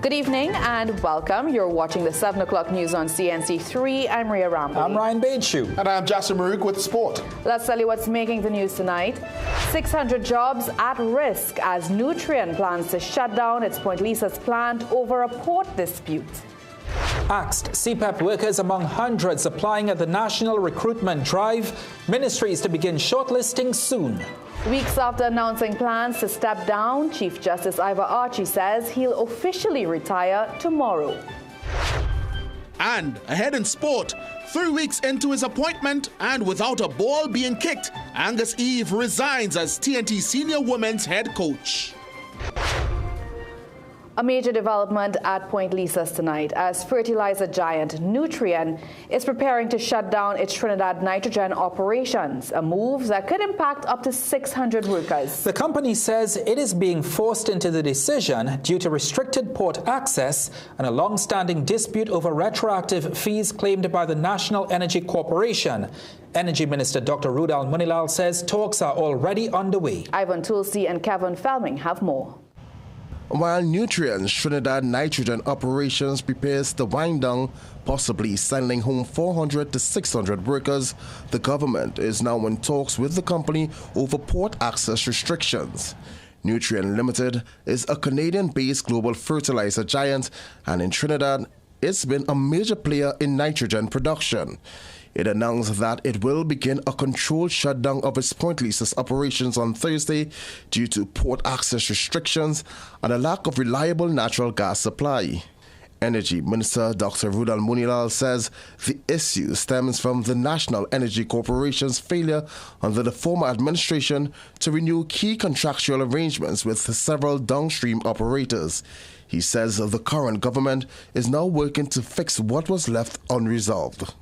Good evening and welcome. You're watching the 7 o'clock news on CNC3. I'm Ria Rambo. I'm Ryan Baitshu. And I'm Jassim Maruk with sport. Let's tell you what's making the news tonight. 600 jobs at risk as Nutrien plans to shut down its Point Lisa's plant over a port dispute. Axed CPEP workers among hundreds applying at the National Recruitment Drive. Ministries to begin shortlisting soon. Weeks after announcing plans to step down, Chief Justice Ivor Archie says he'll officially retire tomorrow. And ahead in sport, 3 weeks into his appointment and without a ball being kicked, Angus Eve resigns as TNT Senior Women's head coach. A major development at Point Lisa's tonight as fertilizer giant Nutrien is preparing to shut down its Trinidad nitrogen operations, a move that could impact up to 600 workers. The company says it is being forced into the decision due to restricted port access and a long-standing dispute over retroactive fees claimed by the National Energy Corporation. Energy Minister Dr. Rudal Munilal says talks are already underway. Ivan Tulsi and Kevin Felming have more. While Nutrien's Trinidad nitrogen operations prepares to wind down, possibly sending home 400 to 600 workers, the government is now in talks with the company over port access restrictions. Nutrien Limited is a Canadian-based global fertilizer giant, and in Trinidad, it's been a major player in nitrogen production. It announced that it will begin a controlled shutdown of its Point Lisa's operations on Thursday due to port access restrictions and a lack of reliable natural gas supply. Energy Minister Dr. Rudal Munilal says the issue stems from the National Energy Corporation's failure under the former administration to renew key contractual arrangements with several downstream operators. He says the current government is now working to fix what was left unresolved.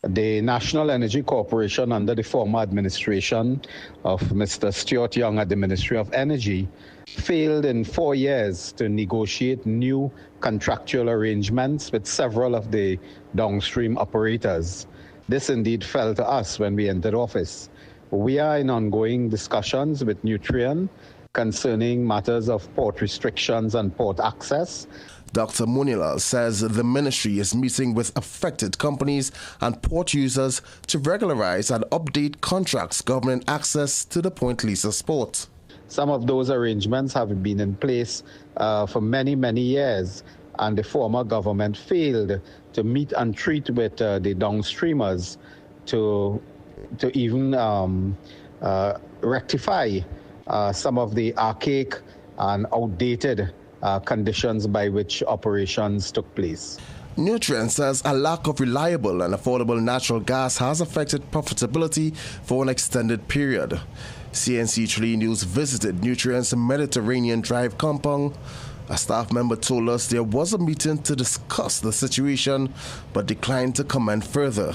The National Energy Corporation under the former administration of Mr. Stuart Young at the Ministry of Energy failed in 4 years to negotiate new contractual arrangements with several of the downstream operators. This indeed fell to us when we entered office. We are in ongoing discussions with Nutrien concerning matters of port restrictions and port access. Dr. Munilal says the ministry is meeting with affected companies and port users to regularize and update contracts governing access to the Point Lisa's port. Some of those arrangements have been in place for many, many years, and the former government failed to meet and treat with the downstreamers to even rectify some of the archaic and outdated conditions by which operations took place. Nutrien says a lack of reliable and affordable natural gas has affected profitability for an extended period. CNC3 News visited Nutrien's Mediterranean Drive compound. A staff member told us there was a meeting to discuss the situation, but declined to comment further.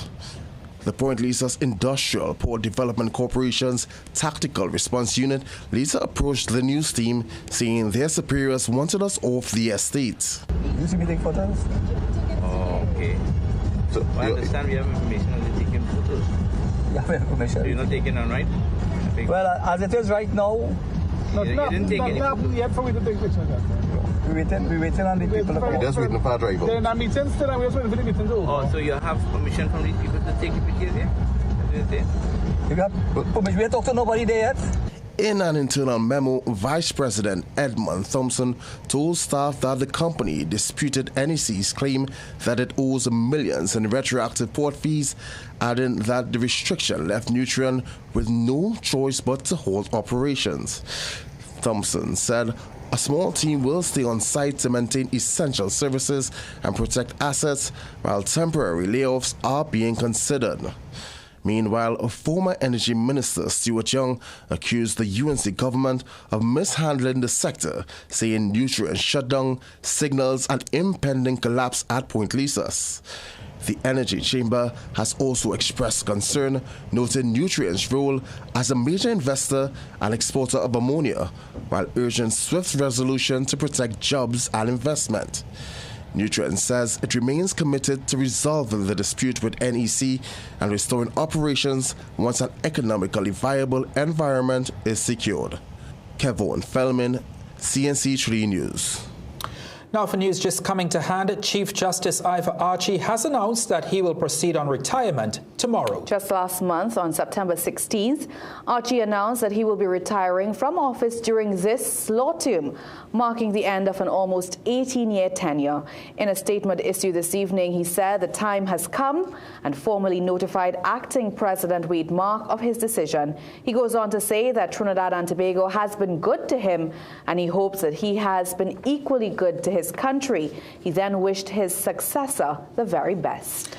The Point Lisa's Industrial Port Development Corporation's Tactical Response Unit later approached the news team, saying their superiors wanted us off the estate. Is he taking photos? Oh, okay. So I understand we have information on the taking photos. Yeah, we have information. So you're not taking on, right? Well, as it is right now, you didn't take any photos. Yet for me to take pictures. we're waiting on the people. We're just waiting for our driver. They're in a meeting still, and we're just waiting for the meeting to go. Oh, so you have permission from these people to take the pictures here? We have permission. We have talked to nobody there yet. In an internal memo, Vice President Edmund Thompson told staff that the company disputed NEC's claim that it owes millions in retroactive port fees, adding that the restriction left Nutrien with no choice but to halt operations. Thompson said a small team will stay on site to maintain essential services and protect assets, while temporary layoffs are being considered. Meanwhile, a former Energy Minister, Stuart Young, accused the UNC government of mishandling the sector, saying Nutrien shutdown signals an impending collapse at Point Lisa's. The Energy Chamber has also expressed concern, noting Nutrien's role as a major investor and exporter of ammonia, while urging swift resolution to protect jobs and investment. Nutrien says it remains committed to resolving the dispute with NEC and restoring operations once an economically viable environment is secured. Kevin Felmin, CNC3 News. Now for news just coming to hand, Chief Justice Ivor Archie has announced that he will proceed on retirement tomorrow. Just last month, on September 16th, Archie announced that he will be retiring from office during this law term, marking the end of an almost 18-year tenure. In a statement issued this evening, he said the time has come and formally notified Acting President Wade Mark of his decision. He goes on to say that Trinidad and Tobago has been good to him and he hopes that he has been equally good to his country. He then wished his successor the very best.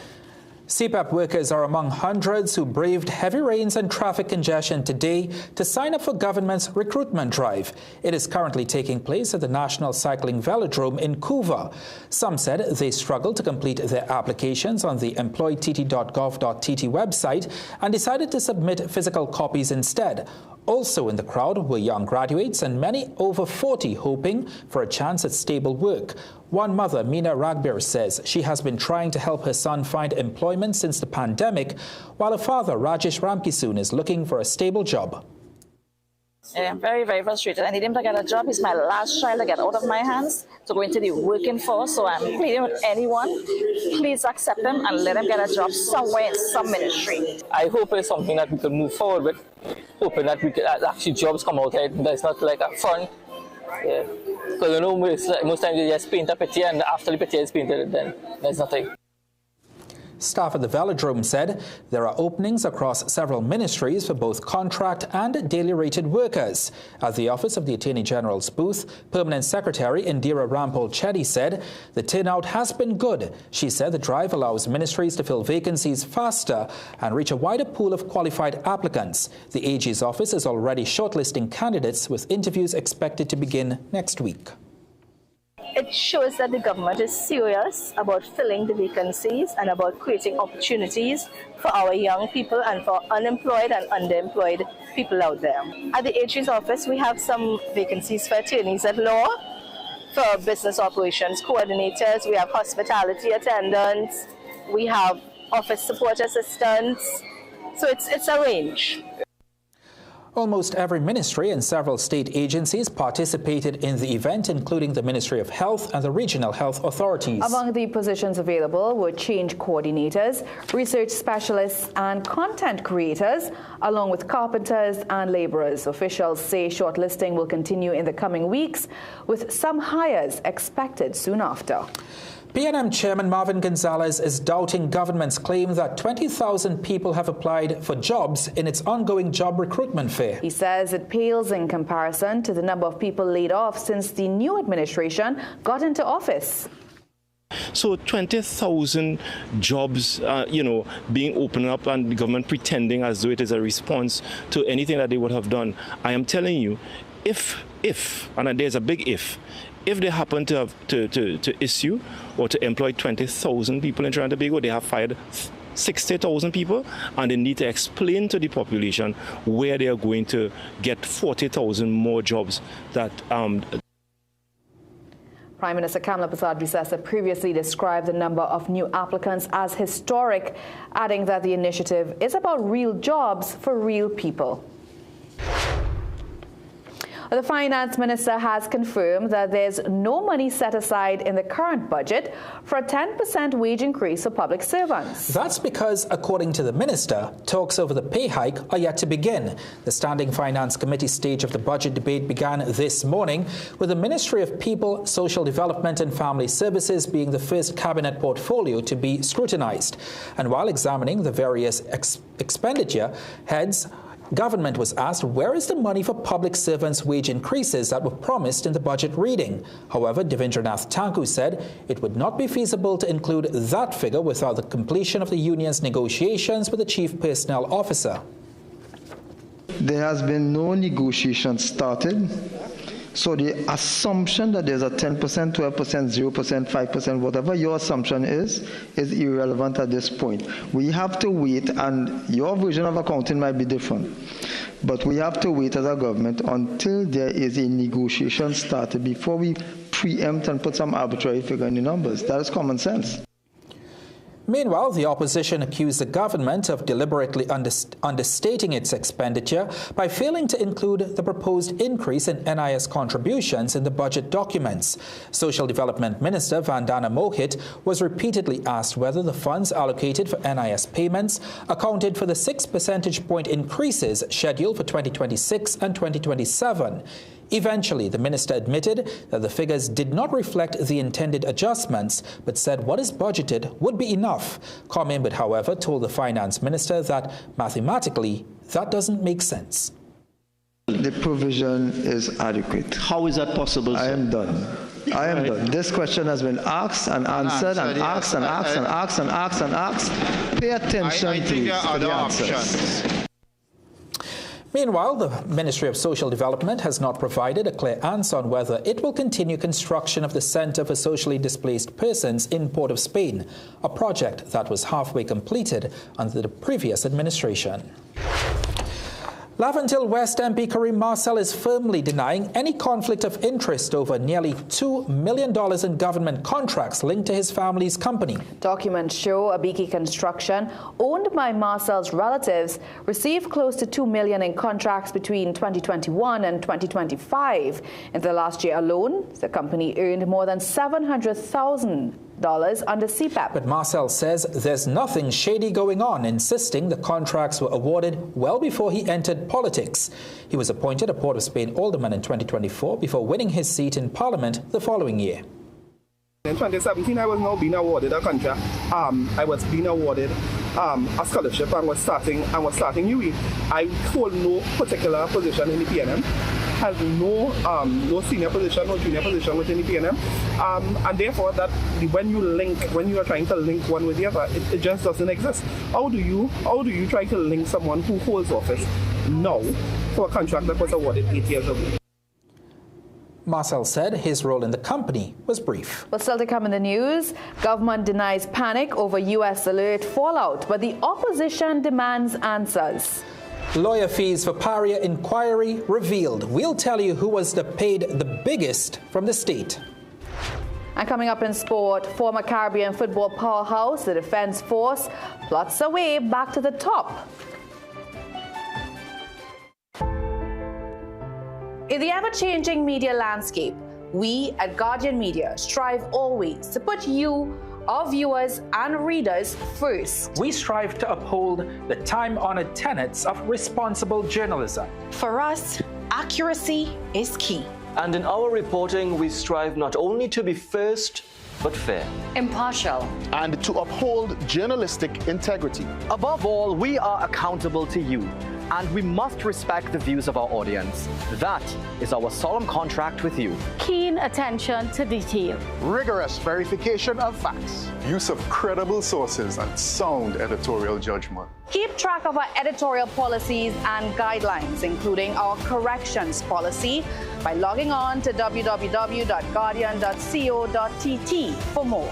CPAP workers are among hundreds who braved heavy rains and traffic congestion today to sign up for government's recruitment drive. It is currently taking place at the National Cycling Velodrome in Couva. Some said they struggled to complete their applications on the employtt.gov.tt website and decided to submit physical copies instead. Also in the crowd were young graduates and many over 40 hoping for a chance at stable work. One mother, Mina Ragbir, says she has been trying to help her son find employment since the pandemic, while her father, Rajesh Ramkisoon, is looking for a stable job. I'm very, very frustrated. I need him to get a job. He's my last child to get out of my hands to go into the working force. So I'm pleading with anyone, please accept him and let him get a job somewhere in some ministry. I hope it's something that we can move forward with, hoping that we can actually jobs come out here. That's not like a fun. Yeah. Because you know, most times you just paint a picture and after the picture is painted, then there's nothing. Staff at the velodrome said there are openings across several ministries for both contract and daily rated workers. At the office of the Attorney General's booth, Permanent Secretary Indira Rampal Chetty said the turnout has been good. She said the drive allows ministries to fill vacancies faster and reach a wider pool of qualified applicants. The AG's office is already shortlisting candidates with interviews expected to begin next week. It shows that the government is serious about filling the vacancies and about creating opportunities for our young people and for unemployed and underemployed people out there. At the AG's office, we have some vacancies for attorneys at law, for business operations coordinators, we have hospitality attendants, we have office support assistants, so it's a range. Almost every ministry and several state agencies participated in the event, including the Ministry of Health and the regional health authorities. Among the positions available were change coordinators, research specialists and content creators, along with carpenters and laborers. Officials say shortlisting will continue in the coming weeks, with some hires expected soon after. PNM Chairman Marvin Gonzalez is doubting government's claim that 20,000 people have applied for jobs in its ongoing job recruitment fair. He says it pales in comparison to the number of people laid off since the new administration got into office. So 20,000 jobs, being opened up and the government pretending as though it is a response to anything that they would have done. I am telling you, if, and there's a big if they happen to have to issue or to employ 20,000 people in Trinidad and Tobago, they have fired 60,000 people, and they need to explain to the population where they are going to get 40,000 more jobs that Prime Minister Kamala Persad previously described the number of new applicants as historic, adding that the initiative is about real jobs for real people. The Finance Minister has confirmed that there's no money set aside in the current budget for a 10% wage increase for public servants. That's because, according to the Minister, talks over the pay hike are yet to begin. The Standing Finance Committee stage of the budget debate began this morning, with the Ministry of People, Social Development and Family Services being the first cabinet portfolio to be scrutinized. And while examining the various expenditure heads, government was asked where is the money for public servants' wage increases that were promised in the budget reading. However, Devendranath Tanku said it would not be feasible to include that figure without the completion of the union's negotiations with the chief personnel officer. There has been no negotiation started. So the assumption that there's a 10%, 12%, 0%, 5%, whatever your assumption is irrelevant at this point. We have to wait, and your version of accounting might be different. But we have to wait as a government until there is a negotiation started before we preempt and put some arbitrary figure in the numbers. That is common sense. Meanwhile, the opposition accused the government of deliberately understating its expenditure by failing to include the proposed increase in NIS contributions in the budget documents. Social Development Minister Vandana Mohit was repeatedly asked whether the funds allocated for NIS payments accounted for the 6 percentage point increases scheduled for 2026 and 2027. Eventually, the minister admitted that the figures did not reflect the intended adjustments, but said what is budgeted would be enough. Comminwood, however, told the finance minister that mathematically, that doesn't make sense. The provision is adequate. How is that possible, sir? I am done. I am done. This question has been asked and answered and asked and asked and asked and asked and asked. Pay attention, please, to the answers. Meanwhile, the Ministry of Social Development has not provided a clear answer on whether it will continue construction of the Center for Socially Displaced Persons in Port of Spain, a project that was halfway completed under the previous administration. Laventille West MP Karim Marcel is firmly denying any conflict of interest over nearly $2 million in government contracts linked to his family's company. Documents show Abiki Construction, owned by Marcel's relatives, received close to $2 million in contracts between 2021 and 2025. In the last year alone, the company earned more than $700,000 under CPAP. But Marcel says there's nothing shady going on, insisting the contracts were awarded well before he entered politics. He was appointed a Port of Spain alderman in 2024 before winning his seat in Parliament the following year. In 2017, I was now being awarded a contract. I was being awarded a scholarship and was starting UE. I hold no particular position in the PNM. Has no senior position, no junior position within the PNM, and therefore that when you are trying to link one with the other, it just doesn't exist. How do you try to link someone who holds office now for a contract that was awarded 8 years ago? Marcel said his role in the company was brief. But still to come in the news, government denies panic over U.S. alert fallout, but the opposition demands answers. Lawyer fees for Paria inquiry revealed. We'll tell you who was paid the biggest from the state. And coming up in sport, former Caribbean football powerhouse, the Defense Force, plots a way back to the top. In the ever-changing media landscape, we at Guardian Media strive always to put you, our viewers and readers, first. We strive to uphold the time-honored tenets of responsible journalism. For us, accuracy is key. And in our reporting, we strive not only to be first, but fair, impartial, and to uphold journalistic integrity. Above all, we are accountable to you, and we must respect the views of our audience. That is our solemn contract with you. Keen attention to detail. Rigorous verification of facts. Use of credible sources and sound editorial judgment. Keep track of our editorial policies and guidelines, including our corrections policy, by logging on to www.guardian.co.tt for more.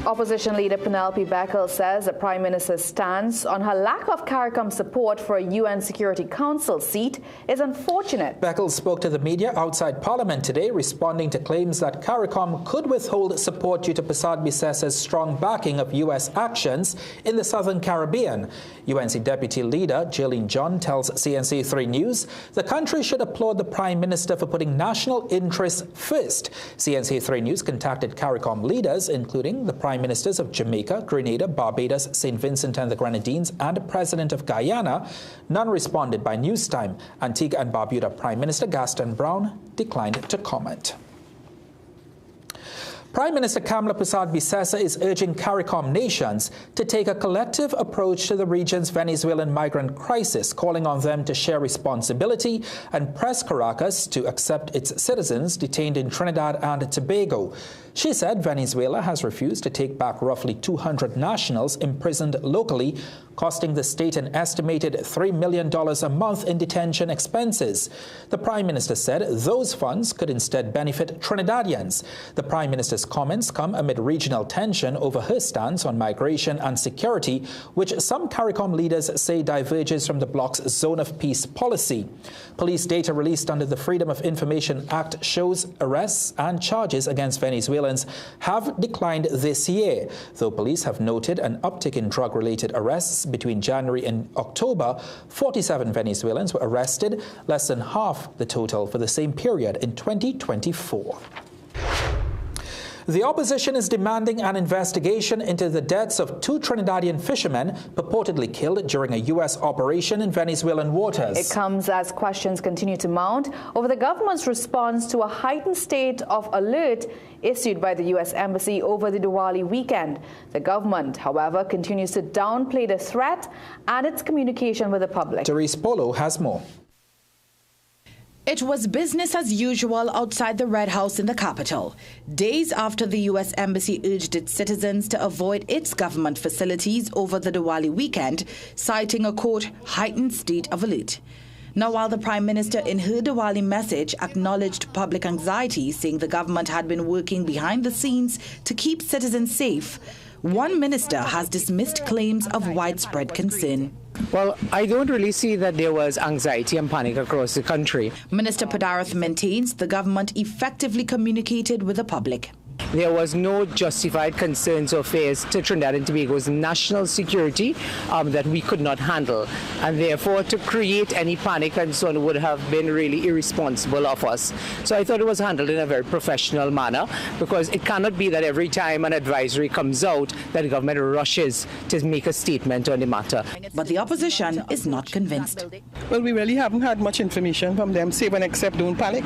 Opposition leader Penelope Beckel says the Prime Minister's stance on her lack of CARICOM support for a UN Security Council seat is unfortunate. Beckel spoke to the media outside Parliament today, responding to claims that CARICOM could withhold support due to Prasad Bissesa's strong backing of U.S. actions in the Southern Caribbean. UNC Deputy Leader Jillian John tells CNC3 News the country should applaud the Prime Minister for putting national interests first. CNC3 News contacted CARICOM leaders, including the Prime Ministers of Jamaica, Grenada, Barbados, St. Vincent and the Grenadines, and the President of Guyana. None responded by news time. Antigua and Barbuda Prime Minister Gaston Brown declined to comment. Prime Minister Kamla Prasad Bissesa is urging CARICOM nations to take a collective approach to the region's Venezuelan migrant crisis, calling on them to share responsibility and press Caracas to accept its citizens detained in Trinidad and Tobago. She said Venezuela has refused to take back roughly 200 nationals imprisoned locally, costing the state an estimated $3 million a month in detention expenses. The Prime Minister said those funds could instead benefit Trinidadians. The Prime Minister's comments come amid regional tension over her stance on migration and security, which some CARICOM leaders say diverges from the bloc's zone of peace policy. Police data released under the Freedom of Information Act shows arrests and charges against Venezuelans have declined this year, though police have noted an uptick in drug-related arrests. Between January and October, 47 Venezuelans were arrested, less than half the total for the same period in 2024. The opposition is demanding an investigation into the deaths of 2 Trinidadian fishermen purportedly killed during a U.S. operation in Venezuelan waters. It comes as questions continue to mount over the government's response to a heightened state of alert issued by the U.S. Embassy over the Diwali weekend. The government, however, continues to downplay the threat and its communication with the public. Therese Polo has more. It was business as usual outside the Red House in the capital, days after the U.S. Embassy urged its citizens to avoid its government facilities over the Diwali weekend, citing a, quote, heightened state of alert. Now, while the Prime Minister in her Diwali message acknowledged public anxiety, saying the government had been working behind the scenes to keep citizens safe, one minister has dismissed claims of widespread concern. Well, I don't really see that there was anxiety and panic across the country. Minister Padarath maintains the government effectively communicated with the public. There was no justified concerns or fears to Trinidad and Tobago's national security that we could not handle. And therefore, to create any panic and so on would have been really irresponsible of us. So I thought it was handled in a very professional manner, because it cannot be that every time an advisory comes out that the government rushes to make a statement on the matter. But the opposition is not convinced. Well, we really haven't had much information from them, save and except don't panic.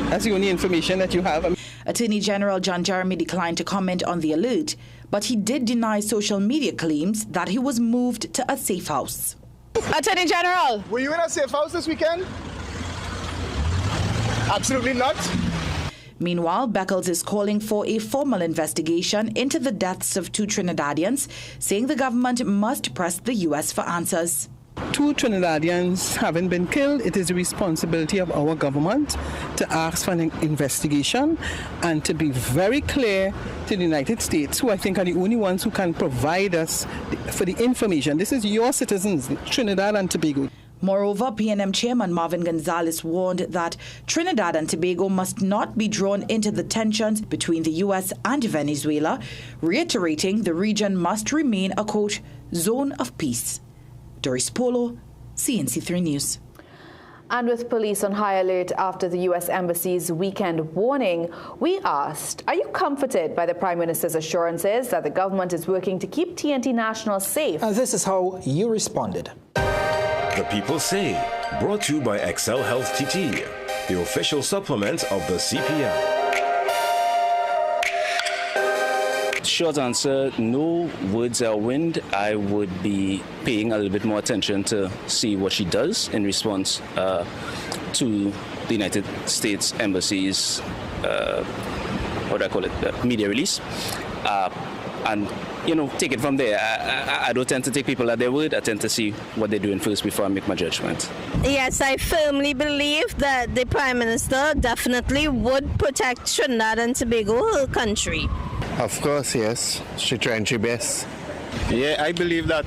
That's the only information that you have. Attorney General John Jeremy declined to comment on the alert, but he did deny social media claims that he was moved to a safe house. Attorney General! Were you in a safe house this weekend? Absolutely not. Meanwhile, Beckles is calling for a formal investigation into the deaths of 2 Trinidadians, saying the government must press the U.S. for answers. 2 Trinidadians having been killed, it is the responsibility of our government to ask for an investigation and to be very clear to the United States, who I think are the only ones who can provide us for the information. This is your citizens, Trinidad and Tobago. Moreover, PNM Chairman Marvin Gonzalez warned that Trinidad and Tobago must not be drawn into the tensions between the U.S. and Venezuela, reiterating the region must remain a, quote, zone of peace. Doris Polo, CNC3 News. And with police on high alert after the U.S. Embassy's weekend warning, we asked, are you comforted by the Prime Minister's assurances that the government is working to keep TNT National safe? This is how you responded. The People Say, brought to you by Excel Health TT, the official supplement of the CPL. Short answer, no words are wind. I would be paying a little bit more attention to see what she does in response to the United States Embassy's, media release. And, you know, take it from there. I don't tend to take people at their word. I tend to see what they're doing first before I make my judgment. Yes, I firmly believe that the Prime Minister definitely would protect Trinidad and Tobago, her country. Of course, yes. She tried her best. Yeah, I believe that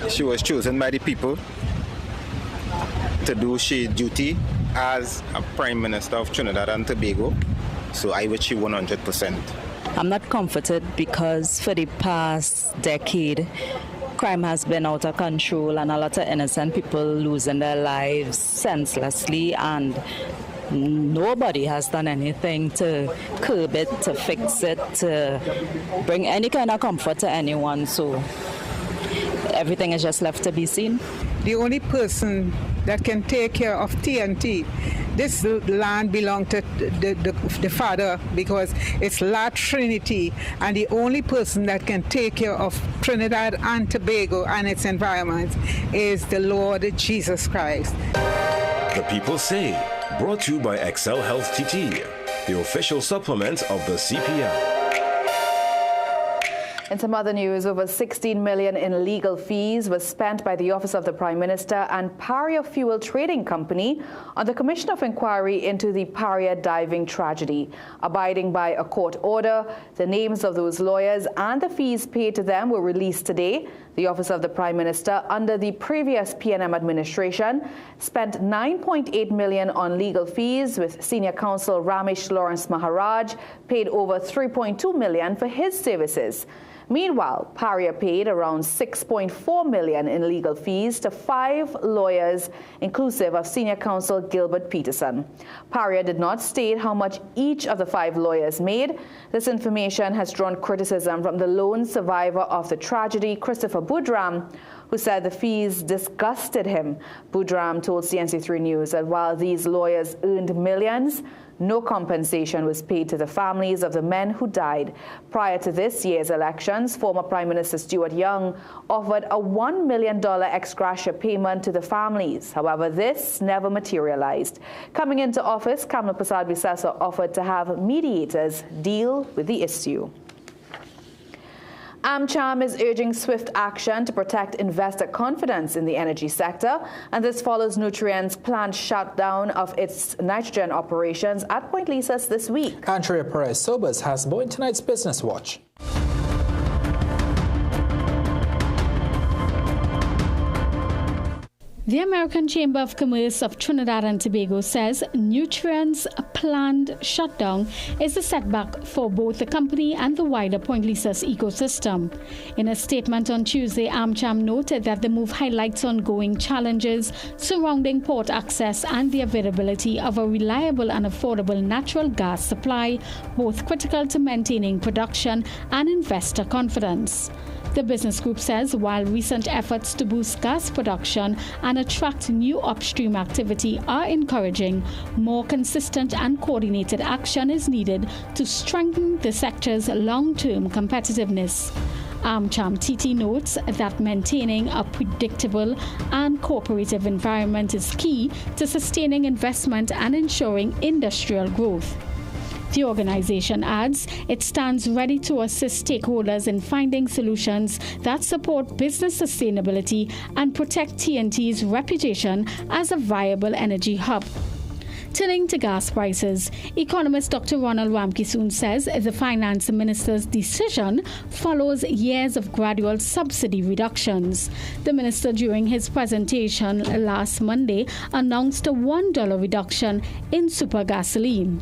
she was chosen by the people to do her duty as a Prime Minister of Trinidad and Tobago. So I wish she 100%. I'm not comforted because for the past decade, crime has been out of control and a lot of innocent people losing their lives senselessly, and nobody has done anything to curb it, to fix it, to bring any kind of comfort to anyone. So everything is just left to be seen. The only person that can take care of TNT, this land belongs to the Father, because it's La Trinity, and the only person that can take care of Trinidad and Tobago and its environment is the Lord Jesus Christ. The People Say, brought to you by Excel Health TT, the official supplement of the CPL. In some other news, over $16 million in legal fees was spent by the Office of the Prime Minister and Paria Fuel Trading Company on the Commission of Inquiry into the Paria diving tragedy. Abiding by a court order, the names of those lawyers and the fees paid to them were released today. The Office of the Prime Minister, under the previous PNM administration, spent $9.8 million on legal fees, with Senior Counsel Ramesh Lawrence Maharaj paid over $3.2 million for his services. Meanwhile, Paria paid around $6.4 million in legal fees to 5 lawyers, inclusive of Senior Counsel Gilbert Peterson. Paria did not state how much each of the 5 lawyers made. This information has drawn criticism from the lone survivor of the tragedy, Christopher Budram, who said the fees disgusted him. Budram told CNC3 News that while these lawyers earned millions, no compensation was paid to the families of the men who died. Prior to this year's elections, former Prime Minister Stuart Young offered a $1 million ex gratia payment to the families. However, this never materialized. Coming into office, Kamla Prasad-Bissessar offered to have mediators deal with the issue. AmCham is urging swift action to protect investor confidence in the energy sector, and this follows Nutrien's planned shutdown of its nitrogen operations at Point Lisas this week. Andrea Perez-Sobers has more in tonight's Business Watch. The American Chamber of Commerce of Trinidad and Tobago says Nutrien's planned shutdown is a setback for both the company and the wider Point Lisas ecosystem. In a statement on Tuesday, AmCham noted that the move highlights ongoing challenges surrounding port access and the availability of a reliable and affordable natural gas supply, both critical to maintaining production and investor confidence. The business group says while recent efforts to boost gas production and attract new upstream activity are encouraging, more consistent and coordinated action is needed to strengthen the sector's long-term competitiveness. AmCham TT notes that maintaining a predictable and cooperative environment is key to sustaining investment and ensuring industrial growth. The organization adds it stands ready to assist stakeholders in finding solutions that support business sustainability and protect TNT's reputation as a viable energy hub. Turning to gas prices, economist Dr. Ronald Wamkisoon says the finance minister's decision follows years of gradual subsidy reductions. The minister, during his presentation last Monday, announced a $1 reduction in super gasoline.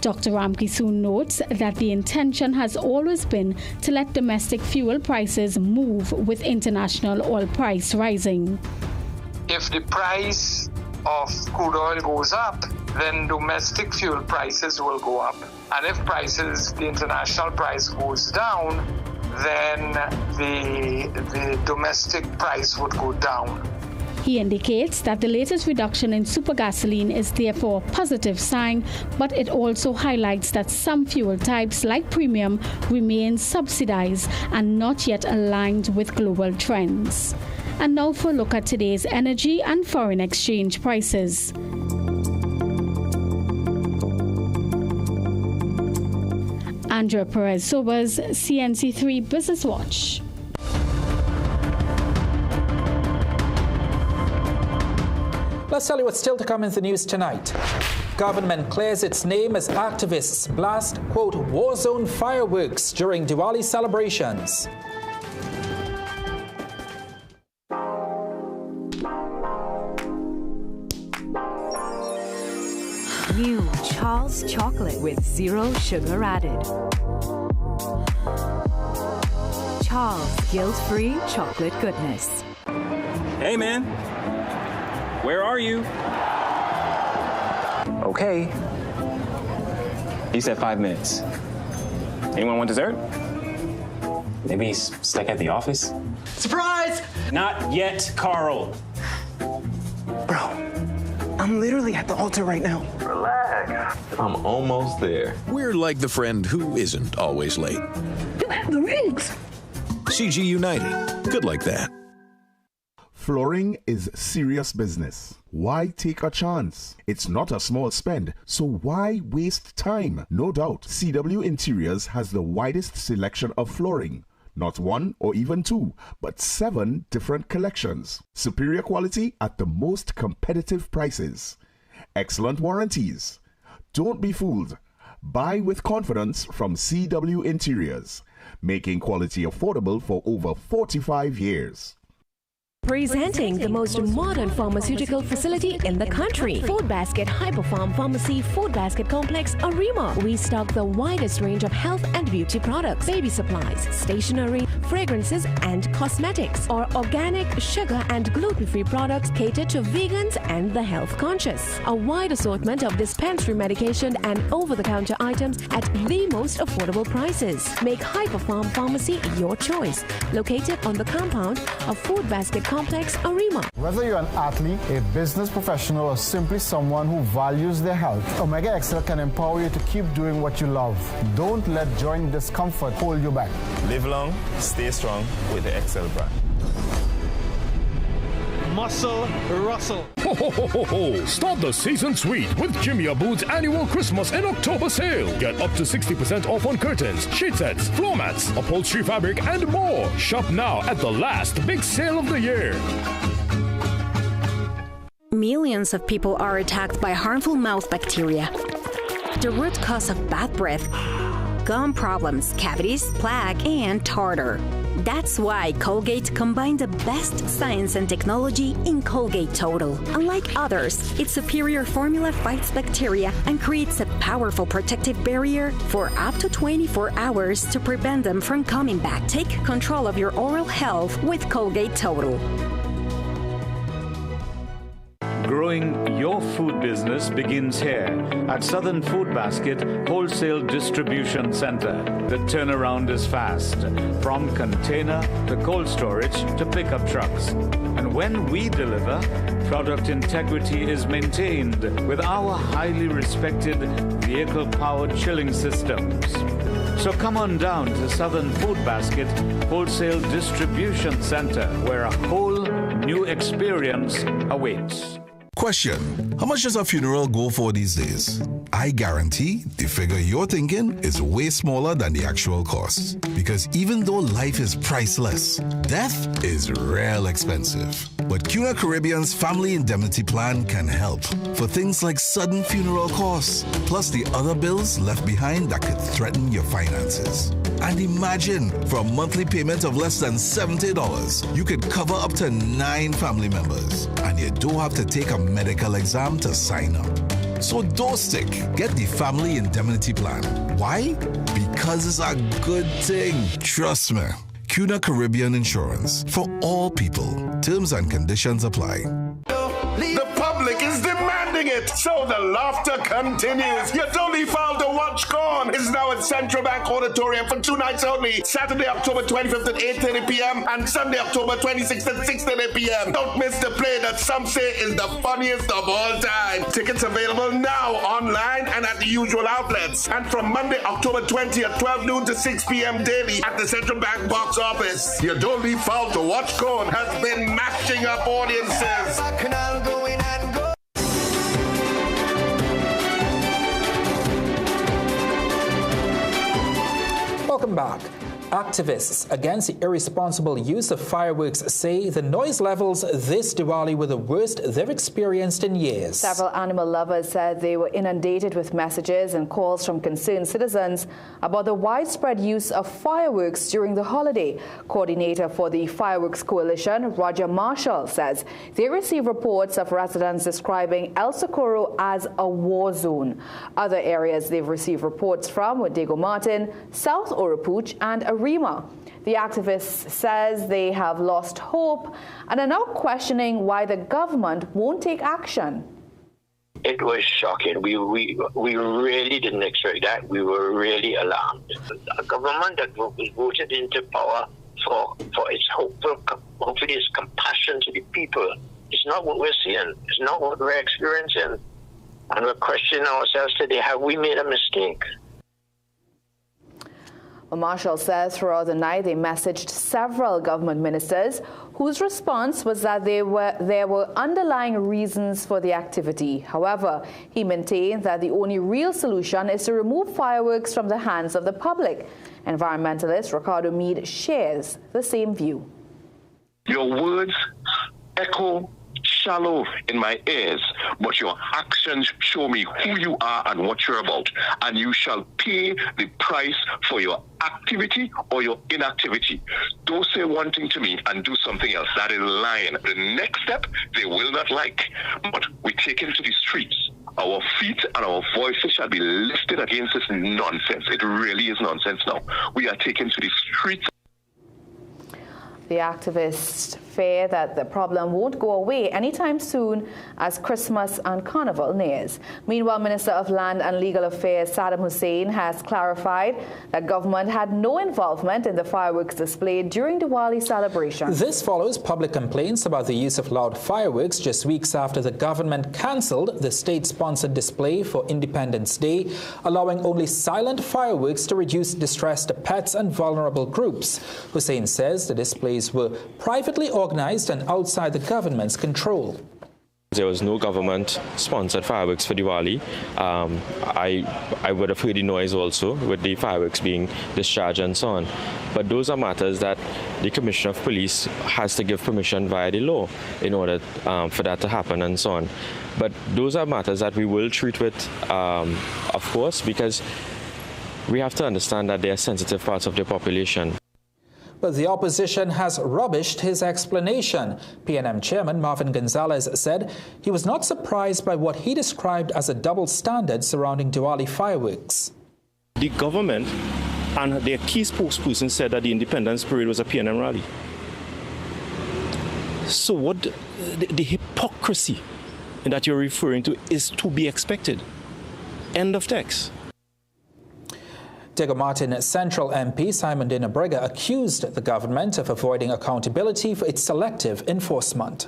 Dr. Wamkisoon notes that the intention has always been to let domestic fuel prices move with international oil price rising. If the price of crude oil goes up, then domestic fuel prices will go up. And if the international price goes down, then the domestic price would go down. He indicates that the latest reduction in super gasoline is therefore a positive sign, but it also highlights that some fuel types, like premium, remain subsidized and not yet aligned with global trends. And now for a look at today's energy and foreign exchange prices. Andrea Perez-Sobers, CNC3 Business Watch. Let's tell you what's still to come in the news tonight. Government clears its name as activists blast, quote, war zone fireworks during Diwali celebrations. New Charles chocolate with 0 sugar added. Charles guilt-free chocolate goodness. Hey, man. Where are you? Okay. He said 5 minutes. Anyone want dessert? Maybe he's stuck at the office? Surprise! Not yet, Carl. Bro, I'm literally at the altar right now. Relax. I'm almost there. We're like the friend who isn't always late. You have the rings. CG United. Good like that. Flooring is serious business. Why take a chance? It's not a small spend, so why waste time? No doubt, CW Interiors has the widest selection of flooring. Not one or even two, but 7 different collections. Superior quality at the most competitive prices. Excellent warranties. Don't be fooled. Buy with confidence from CW Interiors, making quality affordable for over 45 years. Presenting the most modern pharmaceutical facility in the country, Food Basket Hyperfarm Pharmacy Food Basket Complex, Arima. We stock the widest range of health and beauty products, baby supplies, stationery, fragrances, and cosmetics. Our organic, sugar, and gluten-free products cater to vegans and the health conscious. A wide assortment of dispensary medication and over-the-counter items at the most affordable prices. Make Hyperfarm Pharmacy your choice. Located on the compound of Food Basket Complex, Arima. Whether you're an athlete, a business professional, or simply someone who values their health, Omega XL can empower you to keep doing what you love. Don't let joint discomfort hold you back. Live long, stay strong with the XL brand. Muscle Russell. Ho, ho, ho, ho, ho. Start the season sweet with Jimmy Abood's annual Christmas and October sale. Get up to 60% off on curtains, sheet sets, floor mats, upholstery fabric, and more. Shop now at the last big sale of the year. Millions of people are attacked by harmful mouth bacteria. The root cause of bad breath, gum problems, cavities, plaque, and tartar. That's why Colgate combined the best science and technology in Colgate Total. Unlike others, its superior formula fights bacteria and creates a powerful protective barrier for up to 24 hours to prevent them from coming back. Take control of your oral health with Colgate Total. Growing your food business begins here at Southern Food Basket Wholesale Distribution Center. The turnaround is fast, from container to cold storage to pickup trucks. And when we deliver, product integrity is maintained with our highly respected vehicle-powered chilling systems. So come on down to Southern Food Basket Wholesale Distribution Center, where a whole new experience awaits. Question: how much does a funeral go for these days? I guarantee the figure you're thinking is way smaller than the actual cost. Because even though life is priceless, death is real expensive. But CUNA Caribbean's Family Indemnity Plan can help for things like sudden funeral costs, plus the other bills left behind that could threaten your finances. And imagine, for a monthly payment of less than $70, you could cover up to 9 family members. And you don't have to take a medical exam to sign up. So don't stick. Get the Family Indemnity Plan. Why? Because it's a good thing. Trust me. CUNA Caribbean Insurance. For all people. Terms and conditions apply. The public is demanding it, so the laughter continues. Your Dolly Fowl to Watch Corn is now at Central Bank Auditorium for 2 nights only. Saturday, October 25th at 8:30 p.m. and Sunday, October 26th at 6:30 p.m. Don't miss the play that some say is the funniest of all time. Tickets available now online and at the usual outlets. And from Monday, October 20th at 12 noon to 6 p.m. daily at the Central Bank box office. Your Dolly Fowl to Watch Corn has been matching up audiences. Welcome back. Activists against the irresponsible use of fireworks say the noise levels this Diwali were the worst they've experienced in years. Several animal lovers said they were inundated with messages and calls from concerned citizens about the widespread use of fireworks during the holiday. Coordinator for the Fireworks Coalition, Roger Marshall, says they receive reports of residents describing El Socorro as a war zone. Other areas they've received reports from were Diego Martin, South Oropouche, and Arima. The activist says they have lost hope and are now questioning why the government won't take action. It was shocking. We really didn't expect that. We were really alarmed. A government that was voted into power for its hopefully its compassion to the people. It's not what we're seeing. It's not what we're experiencing. And we're questioning ourselves today, have we made a mistake? Well, Marshall says throughout the night they messaged several government ministers whose response was that there were underlying reasons for the activity. However, he maintained that the only real solution is to remove fireworks from the hands of the public. Environmentalist Ricardo Meade shares the same view. Your words echo shallow in my ears, but your actions show me who you are and what you're about, and you shall pay the price for your activity or your inactivity. Don't say one thing to me and do something else. That is lying. The next step they will not like, but we take it to the streets. Our feet and our voices shall be lifted against this nonsense. It really is nonsense now. We are taken to the streets. The activists fear that the problem won't go away anytime soon as Christmas and Carnival nears. Meanwhile, Minister of Land and Legal Affairs Saddam Hussein has clarified that government had no involvement in the fireworks display during Diwali celebrations. This follows public complaints about the use of loud fireworks just weeks after the government cancelled the state-sponsored display for Independence Day, allowing only silent fireworks to reduce distressed pets and vulnerable groups. Hussein says the displays were privately organized and outside the government's control. There was no government-sponsored fireworks for Diwali. I would have heard the noise also with the fireworks being discharged and so on. But those are matters that the Commissioner of Police has to give permission via the law in order for that to happen and so on. But those are matters that we will treat with, of course, because we have to understand that they are sensitive parts of the population. But the opposition has rubbished his explanation. PNM Chairman Marvin Gonzalez said he was not surprised by what he described as a double standard surrounding Diwali fireworks. The government and their key spokesperson said that the Independence Parade was a PNM rally. So what the hypocrisy that you're referring to is to be expected. End of text. Diego Martin Central MP Simon Dinabrega accused the government of avoiding accountability for its selective enforcement.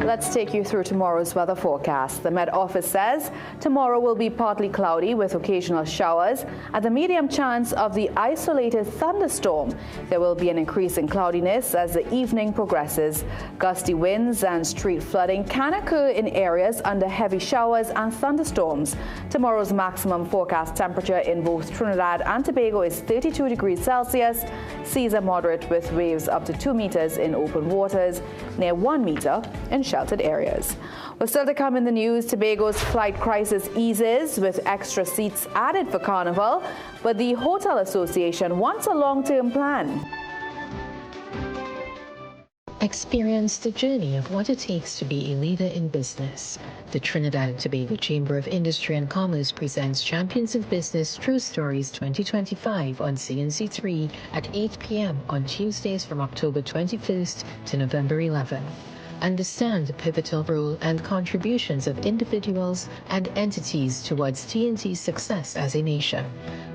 Let's take you through tomorrow's weather forecast. The Met Office says tomorrow will be partly cloudy with occasional showers and a medium chance of the isolated thunderstorm. There will be an increase in cloudiness as the evening progresses. Gusty winds and street flooding can occur in areas under heavy showers and thunderstorms. Tomorrow's maximum forecast temperature in both Trinidad and Tobago is 32 degrees Celsius. Seas are moderate with waves up to 2 meters in open waters, near 1 meter in sheltered areas. Well, still to come in the news, Tobago's flight crisis eases with extra seats added for Carnival, but the Hotel Association wants a long-term plan. Experience the journey of what it takes to be a leader in business. The Trinidad and Tobago Chamber of Industry and Commerce presents Champions of Business True Stories 2025 on CNC3 at 8 p.m. on Tuesdays from October 21st to November 11th. Understand the pivotal role and contributions of individuals and entities towards TNT's success as a nation.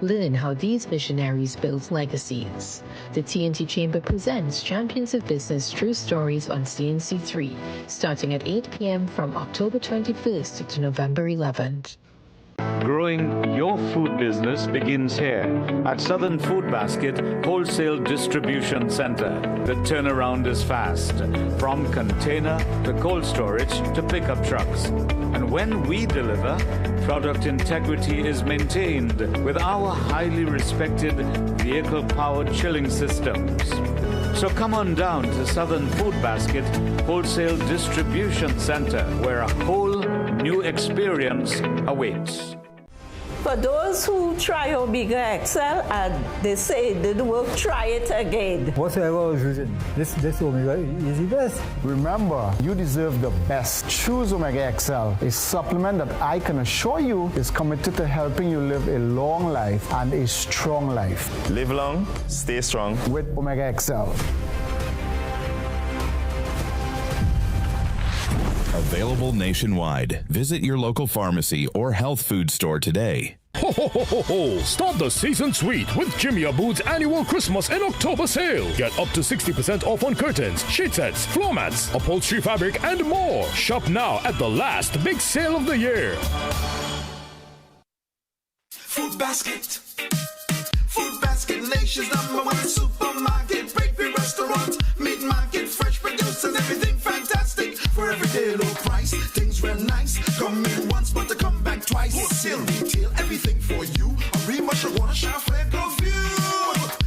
Learn how these visionaries built legacies. The TNT Chamber presents Champions of Business True Stories on CNC3, starting at 8 p.m. from October 21st to November 11th. Growing your food business begins here at Southern Food Basket Wholesale Distribution Center. The turnaround is fast, from container to cold storage to pickup trucks. And when we deliver, product integrity is maintained with our highly respected vehicle-powered chilling systems. So come on down to Southern Food Basket Wholesale Distribution Center, where a whole new experience awaits. For those who try Omega XL and they say it didn't work, try it again. Whatever I was using, this Omega is the best. Remember, you deserve the best. Choose Omega XL, a supplement that I can assure you is committed to helping you live a long life and a strong life. Live long, stay strong with Omega XL. Available nationwide. Visit your local pharmacy or health food store today. Ho, ho, ho, ho, ho! Start the season sweet with Jimmy Abood's annual Christmas and October sale. Get up to 60% off on curtains, sheet sets, floor mats, upholstery fabric, and more. Shop now at the last big sale of the year. Basket. Food Basket, nation's #1 supermarket, bakery, restaurant, meat market, fresh producers, everything fantastic. For everyday low price, things real nice. Come in once, but to come back twice. Wholesale, retail, everything for you. A remush, a water, shop, go view.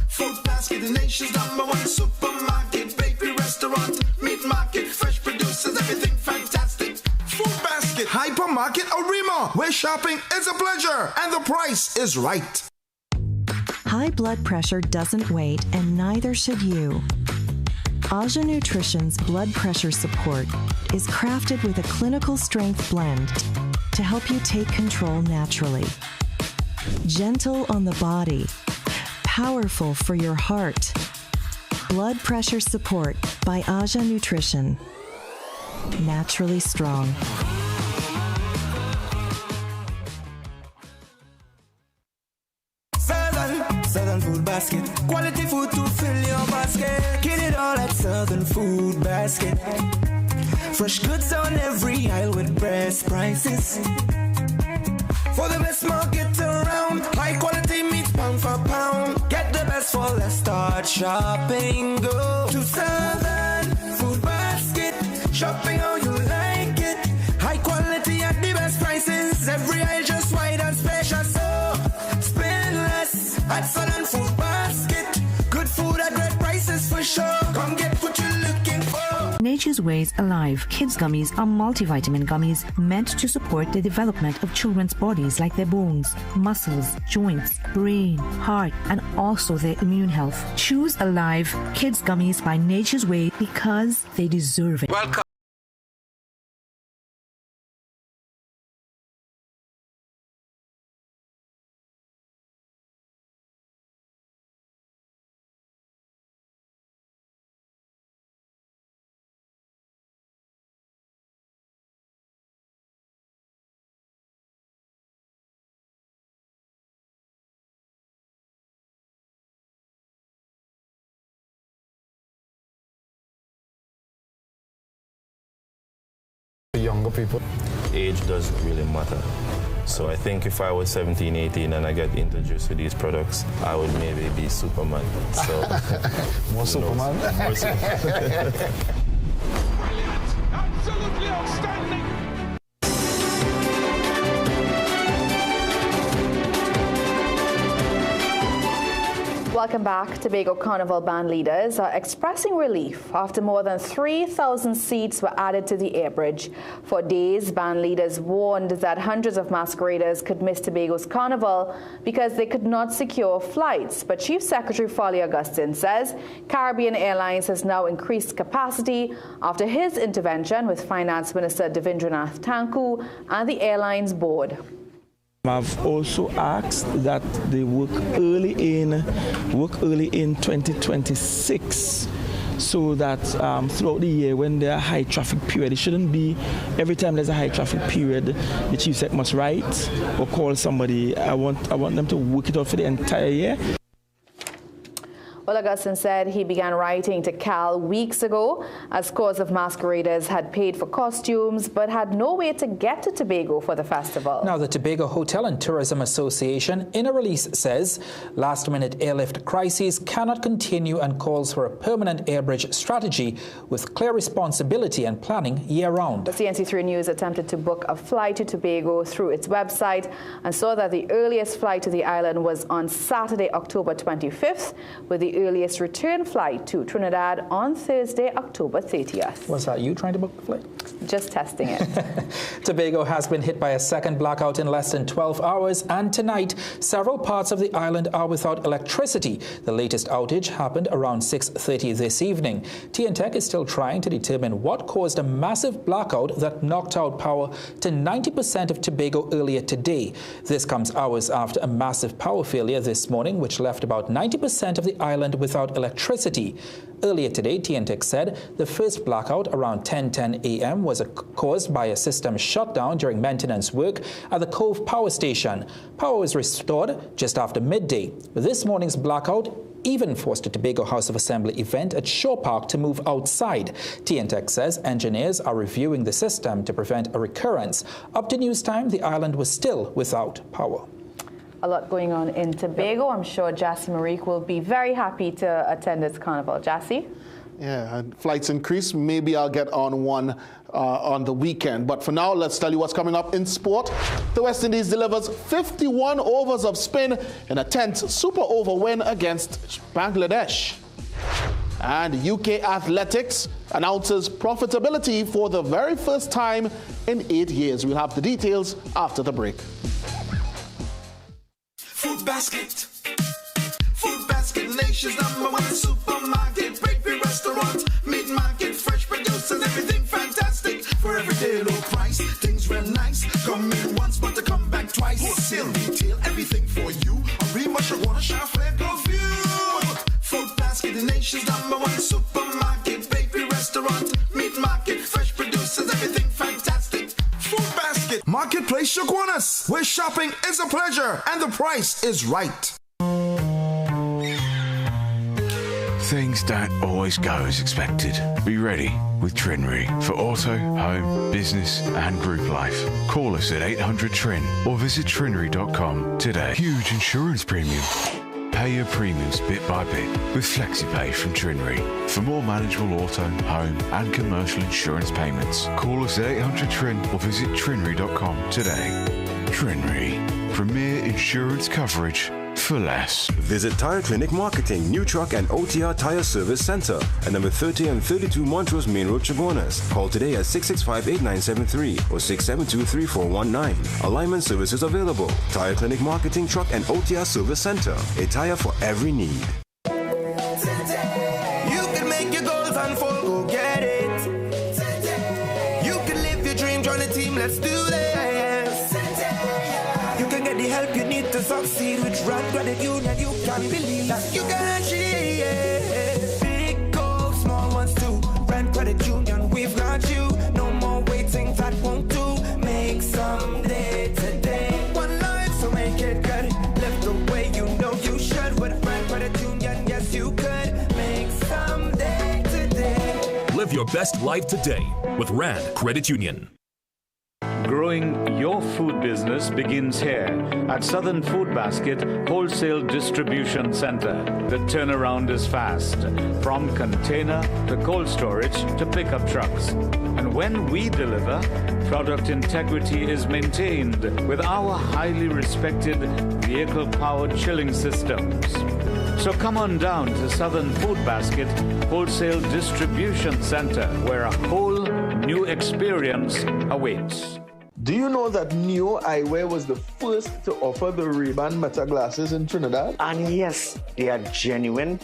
Food Basket, the nation's #1 supermarket, bakery, restaurant, meat market, fresh producers, everything fantastic. Food Basket, hypermarket, Arima, where shopping is a pleasure and the price is right. High blood pressure doesn't wait, and neither should you. Aja Nutrition's blood pressure support is crafted with a clinical strength blend to help you take control naturally. Gentle on the body, powerful for your heart. Blood pressure support by Aja Nutrition. Naturally strong. Southern Food Basket. Quality food to fill your basket. Get it all at Southern Food Basket. Fresh goods on every aisle with best prices. For the best market around. High quality meat pound for pound. Get the best for less. Start shopping. Go to Southern Food Basket. Shopping how you like it. High quality at the best prices. Every aisle just wide and spacious. So spend less at Southern Food Basket. Good food at great prices for sure. Come get what you're looking for. Nature's Ways Alive Kids Gummies are multivitamin gummies meant to support the development of children's bodies, like their bones, muscles, joints, brain, heart, and also their immune health. Choose Alive Kids Gummies by Nature's Way because they deserve it. Welcome. Younger people. Age doesn't really matter. So I think if I was 17, 18 and I get introduced to these products, I would maybe be Superman. So More Superman? More Superman. Absolutely outstanding. Welcome back. Tobago Carnival band leaders are expressing relief after more than 3,000 seats were added to the air bridge. For days, band leaders warned that hundreds of masqueraders could miss Tobago's carnival because they could not secure flights. But Chief Secretary Folly Augustine says Caribbean Airlines has now increased capacity after his intervention with Finance Minister Devendranath Thakur and the airline's board. I've also asked that they work early in 2026 so that throughout the year when there are high traffic period, it shouldn't be every time there's a high traffic period the chief sec must write or call somebody. I want them to work it out for the entire year. Well, Augustine said he began writing to Cal weeks ago as scores of masqueraders had paid for costumes but had no way to get to Tobago for the festival. Now, the Tobago Hotel and Tourism Association, in a release, says last-minute airlift crises cannot continue and calls for a permanent airbridge strategy with clear responsibility and planning year-round. The CNC3 News attempted to book a flight to Tobago through its website and saw that the earliest flight to the island was on Saturday, October 25th, with the earliest return flight to Trinidad on Thursday, October 30th. Was that you trying to book the flight? Just testing it. Tobago has been hit by a second blackout in less than 12 hours, and tonight several parts of the island are without electricity. The latest outage happened around 6:30 this evening. TNTech is still trying to determine what caused a massive blackout that knocked out power to 90% of Tobago earlier today. This comes hours after a massive power failure this morning, which left about 90% of the island without electricity. Earlier today, TNTech said the first blackout around 10:10 a.m. was caused by a system shutdown during maintenance work at the Cove Power Station. Power was restored just after midday. This morning's blackout even forced a Tobago House of Assembly event at Shore Park to move outside. TNTech says engineers are reviewing the system to prevent a recurrence. Up to news time, the island was still without power. a lot going on in Tobago. I'm sure Jassy Marique will be very happy to attend this carnival. Jassy? Yeah, and flights increase. Maybe I'll get on one on the weekend. But for now, let's tell you what's coming up in sport. The West Indies delivers 51 overs of spin in a 10th super over win against Bangladesh. And UK Athletics announces profitability for the very first time in 8 years. We'll have the details after the break. Food Basket. Food Basket, nation's #1 supermarket, bakery, restaurant, meat market, fresh produce and everything fantastic. For everyday low price, things real nice. Come in once, but to come back twice. Wholesale, retail, everything for you. A real much I wanna shop for go view. Food Basket, the nation's #1 supermarket, bakery, restaurant, meat market, fresh produce and everything fantastic. Food Basket, Marketplace Shaguanas, where shopping is a pleasure and the price is right. Things don't always go as expected. Be ready with Trinry for auto, home, business and group life. Call us at 800 TRIN or visit trinry.com today. Huge insurance premium. Pay your premiums bit by bit with FlexiPay from Trinry. For more manageable auto, home and commercial insurance payments, call us at 800 TRIN or visit trinry.com today. Trinry. Premier insurance coverage for less. Visit Tire Clinic Marketing, New Truck and OTR Tire Service Center at number 30 and 32 Montrose Main Road, Chaguanas. Call today at 665-8973 or 672-3419. Alignment services available. Tire Clinic Marketing, Truck and OTR Service Center. A tire for every need. You can make your goals unfold, go get it. You can live your dream, join the team, let's do this. You can get the help you need to succeed with Rand Credit Union. You can believe that you can achieve. Big goals, small ones too. Rand Credit Union, we've got you. No more waiting, that won't do. Make someday today. One life, so make it good. Live the way you know you should. With Rand Credit Union, yes you could. Make someday today. Live your best life today with Rand Credit Union. Growing your food business begins here at Southern Food Basket Wholesale Distribution Center. The turnaround is fast, from container to cold storage to pickup trucks. And when we deliver, product integrity is maintained with our highly respected vehicle-powered chilling systems. So come on down to Southern Food Basket Wholesale Distribution Center, where a whole new experience awaits. Do you know that Neo Eyewear was the first to offer the Ray-Ban Meta glasses in Trinidad? And yes, they are genuine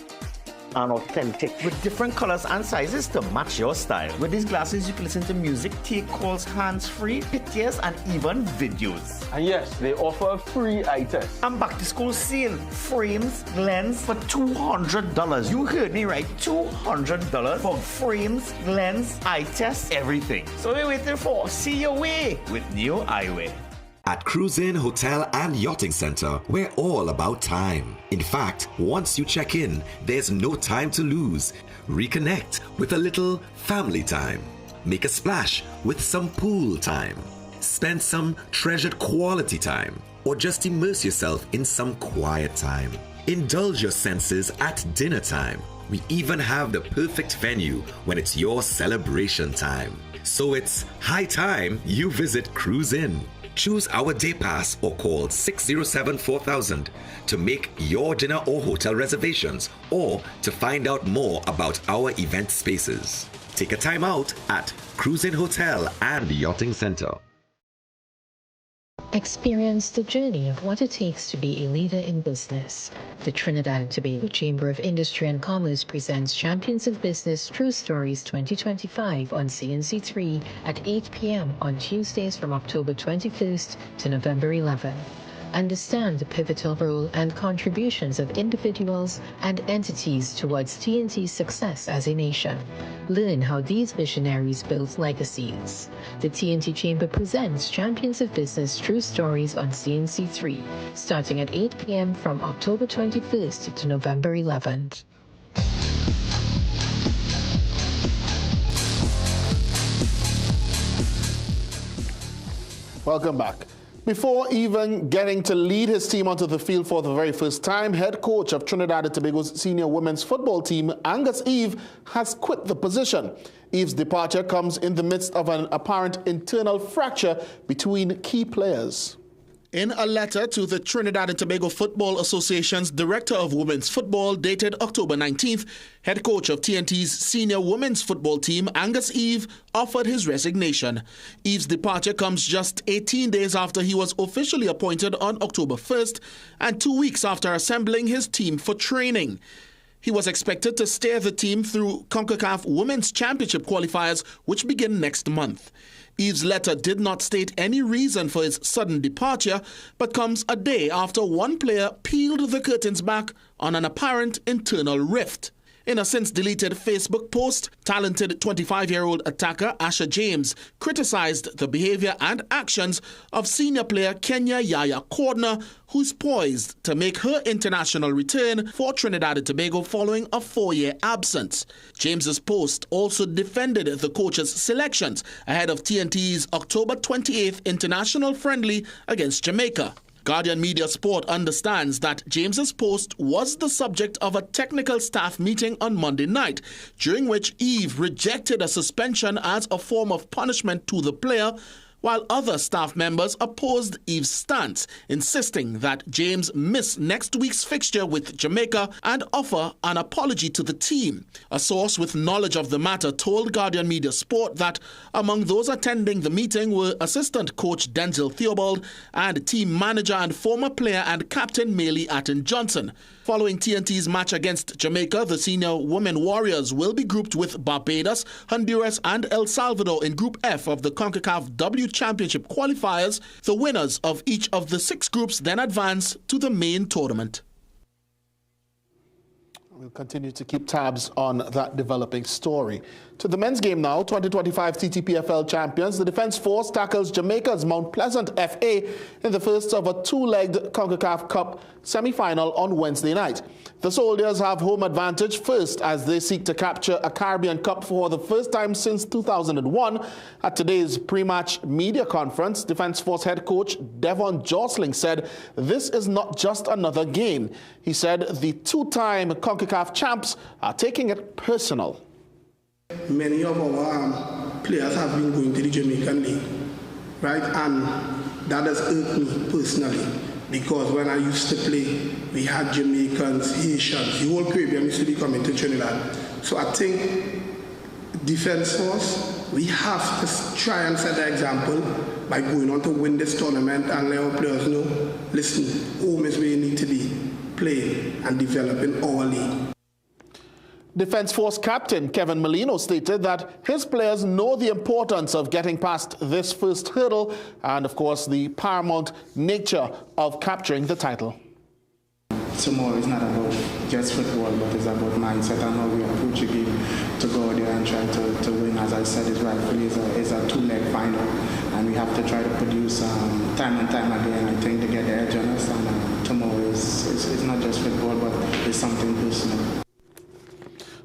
and authentic with different colors and sizes to match your style. With these glasses, you can listen to music, take calls hands-free, pictures, and even videos. And yes, they offer a free eye test. And back to school sale, frames, lens for $200. You heard me right, $200 for frames, lens, eye test, everything. So what are you waiting for? See your way with Neo Eyewear. At Cruise Inn Hotel and Yachting Center, we're all about time. In fact, once you check in, there's no time to lose. Reconnect with a little family time. Make a splash with some pool time. Spend some treasured quality time. Or just immerse yourself in some quiet time. Indulge your senses at dinner time. We even have the perfect venue when it's your celebration time. So it's high time you visit Cruise Inn. Choose our day pass or call 607-4000 to make your dinner or hotel reservations or to find out more about our event spaces. Take a time out at Cruise Inn Hotel and Yachting Center. Experience the journey of what it takes to be a leader in business. The Trinidad and Tobago Chamber of Industry and Commerce presents Champions of Business True Stories 2025 on CNC3 at 8 p.m. on Tuesdays from October 21st to November 11th. Understand the pivotal role and contributions of individuals and entities towards TNT's success as a nation. Learn how these visionaries built legacies. The TNT Chamber presents Champions of Business True Stories on CNC3, starting at 8 p.m. from October 21st to November 11th. Welcome back. Before even getting to lead his team onto the field for the very first time, head coach of Trinidad and Tobago's senior women's football team, Angus Eve, has quit the position. Eve's departure comes in the midst of an apparent internal fracture between key players. In a letter to the Trinidad and Tobago Football Association's Director of Women's Football dated October 19th, head coach of TNT's senior women's football team, Angus Eve, offered his resignation. Eve's departure comes just 18 days after he was officially appointed on October 1st and 2 weeks after assembling his team for training. He was expected to steer the team through CONCACAF Women's Championship qualifiers, which begin next month. Eve's letter did not state any reason for his sudden departure, but comes a day after one player peeled the curtains back on an apparent internal rift. In a since-deleted Facebook post, talented 25-year-old attacker Asha James criticized the behavior and actions of senior player Kenya Yaya Cordner, who's poised to make her international return for Trinidad and Tobago following a 4-year absence. James's post also defended the coach's selections ahead of TNT's October 28th international friendly against Jamaica. Guardian Media Sport understands that James's post was the subject of a technical staff meeting on Monday night, during which Eve rejected a suspension as a form of punishment to the player, while other staff members opposed Eve's stance, insisting that James miss next week's fixture with Jamaica and offer an apology to the team. A source with knowledge of the matter told Guardian Media Sport that among those attending the meeting were assistant coach Denzel Theobald and team manager and former player and captain Maylee Atten-Johnson. Following TNT's match against Jamaica, the senior women Warriors will be grouped with Barbados, Honduras and El Salvador in Group F of the CONCACAF W Championship qualifiers. The winners of each of the 6 groups then advance to the main tournament. We'll continue to keep tabs on that developing story. To the men's game now, 2025 TTPFL champions, the Defence Force tackles Jamaica's Mount Pleasant FA in the first of a 2-legged CONCACAF Cup semi-final on Wednesday night. The Soldiers have home advantage first as they seek to capture a Caribbean Cup for the first time since 2001. At today's pre-match media conference, Defence Force head coach Devon Jostling said this is not just another game. He said the 2-time CONCACAF champs are taking it personal. Many of our players have been going to the Jamaican League, right? And that has hurt me personally because when I used to play, we had Jamaicans, Haitians, the whole Caribbean used to be coming to Trinidad. So I think Defence Force, we have to try and set the example by going on to win this tournament and let our players know, listen, home is where you need to be, playing and developing our league. Defence Force captain Kevin Molino stated that his players know the importance of getting past this first hurdle and, of course, the paramount nature of capturing the title. Tomorrow is not about just football, but it's about mindset and how we approach a game to go there and try to win. As I said, it's rightfully is a 2-leg final, and we have to try to produce time and time again, I think, to get the edge on us. And tomorrow is not just football, but it's something personal.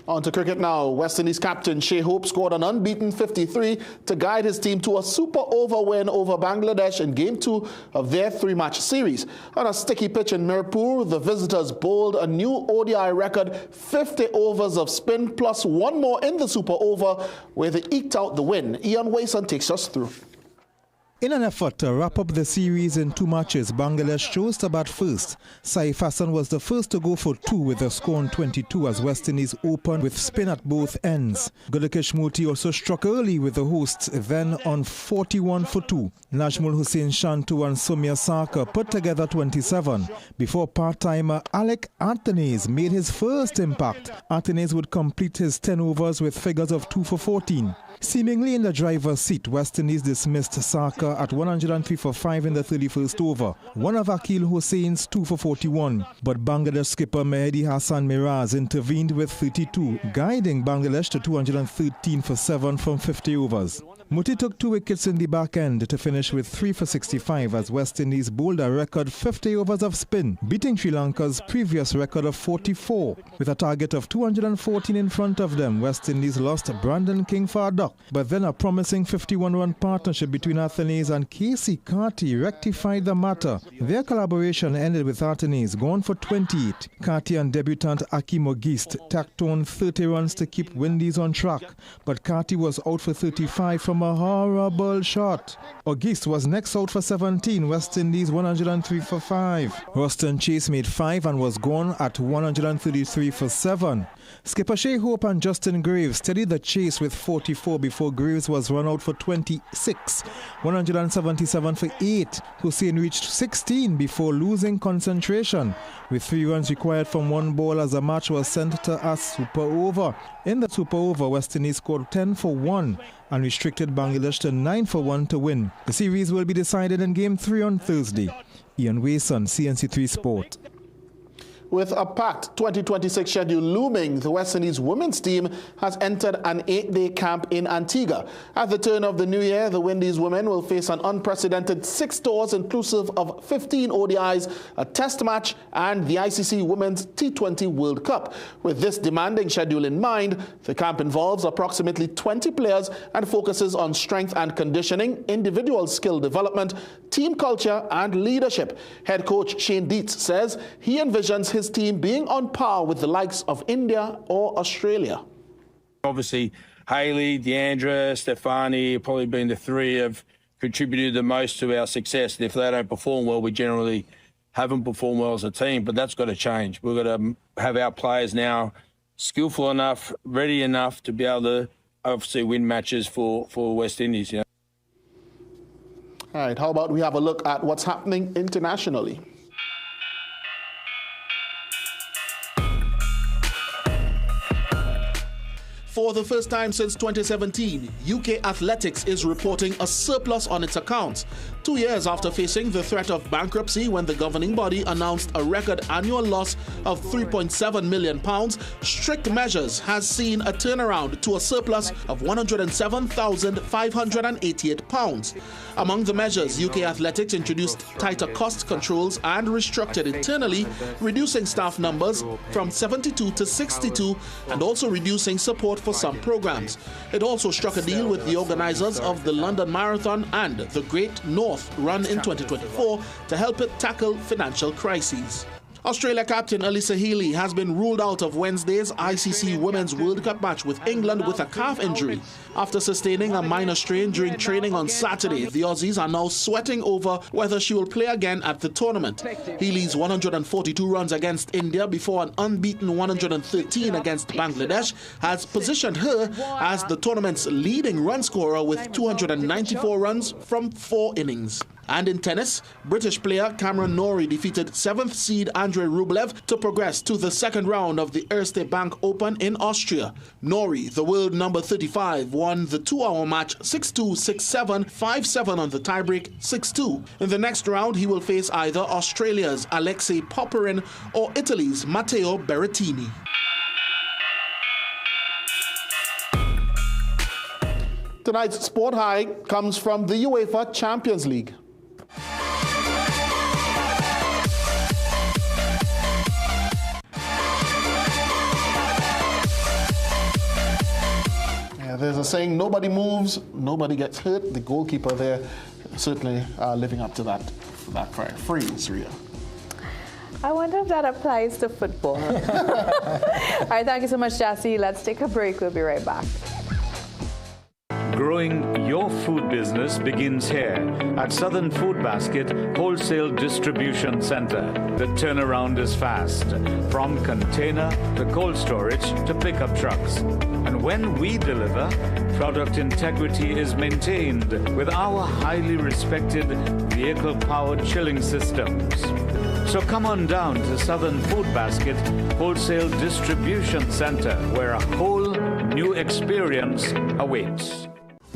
On to cricket now. West Indies captain Shai Hope scored an unbeaten 53 to guide his team to a super over win over Bangladesh in Game 2 of their 3-match series. On a sticky pitch in Mirpur, the visitors bowled a new ODI record 50 overs of spin plus one more in the super over where they eked out the win. Ian Wason takes us through. In an effort to wrap up the series in 2 matches, Bangladesh chose to bat first. Saif Hassan was the first to go for 2 with a score on 22 as West Indies opened with spin at both ends. Gulikesh Murthy also struck early with the hosts, then on 41 for 2. Najmul Hussain Shantu and Soumya Sarkar put together 27. Before part-timer Alec Anthonys made his first impact. Anthonys would complete his 10 overs with figures of 2 for 14. Seemingly in the driver's seat, West Indies dismissed Sarkar at 103 for 5 in the 31st over. One of Akil Hussain's 2 for 41. But Bangladesh skipper Mehdi Hassan Miraz intervened with 32, guiding Bangladesh to 213 for 7 from 50 overs. Muti took 2 wickets in the back end to finish with 3 for 65 as West Indies bowled a record 50 overs of spin, beating Sri Lanka's previous record of 44. With a target of 214 in front of them, West Indies lost Brandon King for a duck, but then a promising 51-run partnership between Athanaze and Casey Carty rectified the matter. Their collaboration ended with Athanaze gone for 28. Carty and debutant Akim Auguste tacked on 30 runs to keep Windies on track, but Carty was out for 35 from a horrible shot. Auguste was next out for 17, West Indies 103 for 5. Ruston Chase made 5 and was gone at 133 for 7. Skipper Shea Hope and Justin Graves steadied the chase with 44 before Graves was run out for 26, 177 for 8. Hussain reached 16 before losing concentration, with 3 runs required from 1 ball as the match was sent to a super over. In the super over, West Indies scored 10 for 1 and restricted Bangladesh to 9 for 1 to win. The series will be decided in Game 3 on Thursday. Ian Wason, CNC3 Sport. With a packed 2026 schedule looming, the West Indies women's team has entered an 8-day camp in Antigua. At the turn of the new year, the Windies women will face an unprecedented 6 tours inclusive of 15 ODIs, a test match, and the ICC Women's T20 World Cup. With this demanding schedule in mind, the camp involves approximately 20 players and focuses on strength and conditioning, individual skill development, team culture, and leadership. Head coach Shane Dietz says he envisions his team being on par with the likes of India or Australia. Obviously, Hayley, Deandra, Stefani have probably been the 3 have contributed the most to our success. If they don't perform well, we generally haven't performed well as a team, but that's got to change. We've got to have our players now skillful enough, ready enough to be able to obviously win matches for West Indies. You know? All right, how about we have a look at what's happening internationally? For the first time since 2017, UK athletics is reporting a surplus on its accounts, 2 years after facing the threat of bankruptcy when the governing body announced a record annual loss of £3.7 million. Strict measures has seen a turnaround to a surplus of £107,588. Among the measures, UK athletics introduced tighter cost controls and restructured internally, reducing staff numbers from 72 to 62 and also reducing support for some programs. It also struck a deal with the organizers of the London Marathon and the Great North Run in 2024 to help it tackle financial crises. Australia captain Alyssa Healy has been ruled out of Wednesday's ICC Women's World Cup match with England with a calf injury. After sustaining a minor strain during training on Saturday, the Aussies are now sweating over whether she will play again at the tournament. Healy's 142 runs against India before an unbeaten 113 against Bangladesh has positioned her as the tournament's leading run scorer with 294 runs from 4 innings. And in tennis, British player Cameron Norrie defeated 7th seed Andrei Rublev to progress to the second round of the Erste Bank Open in Austria. Norrie, the world number 35, won the 2-hour match 6-2, 6-7, 5-7 on the tiebreak 6-2. In the next round, he will face either Australia's Alexei Popyrin or Italy's Matteo Berrettini. Tonight's sport high comes from the UEFA Champions League. There's a saying, nobody moves, nobody gets hurt. The goalkeeper there certainly living up to that phrase, Ria. I wonder if that applies to football. All right, thank you so much, Jassy. Let's take a break. We'll be right back. Growing your food business begins here at Southern Food Basket Wholesale Distribution Center. The turnaround is fast, from container to cold storage to pickup trucks. And when we deliver, product integrity is maintained with our highly respected vehicle-powered chilling systems. So come on down to Southern Food Basket Wholesale Distribution Center, where a whole new experience awaits.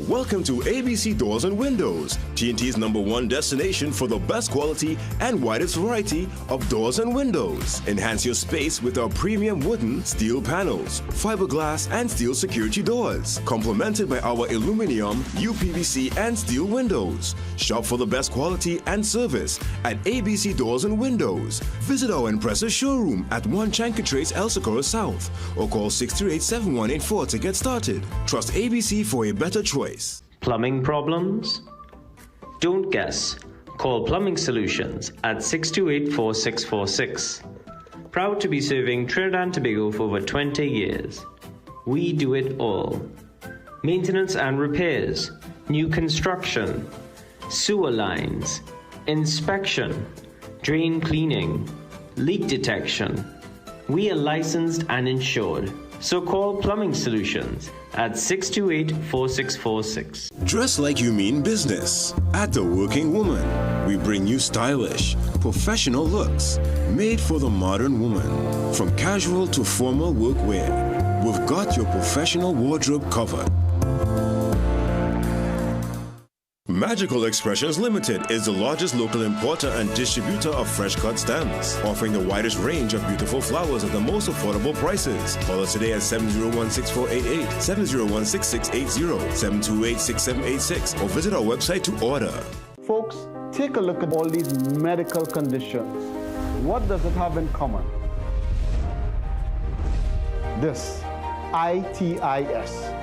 Welcome to ABC Doors and Windows, TNT's #1 destination for the best quality and widest variety of doors and windows. Enhance your space with our premium wooden, steel panels, fiberglass, and steel security doors, complemented by our aluminum, UPVC, and steel windows. Shop for the best quality and service at ABC Doors and Windows. Visit our impressive showroom at 1 Chancatrace, El Socorro South, or call 638-7184 to get started. Trust ABC for a better choice. Plumbing problems? Don't guess. Call Plumbing Solutions at 628-4646. Proud to be serving Trinidad and Tobago for over 20 years. We do it all. Maintenance and repairs, new construction, sewer lines, inspection, drain cleaning, leak detection. We are licensed and insured. So call Plumbing Solutions at 628-4646. Dress like you mean business. At The Working Woman, we bring you stylish, professional looks made for the modern woman. From casual to formal workwear, we've got your professional wardrobe covered. Magical Expressions Limited is the largest local importer and distributor of fresh cut stems, offering the widest range of beautiful flowers at the most affordable prices. Call us today at 701-6488, 701-6680, 728-6786, or visit our website to order. Folks, take a look at all these medical conditions. What does it have in common? This, ITIS.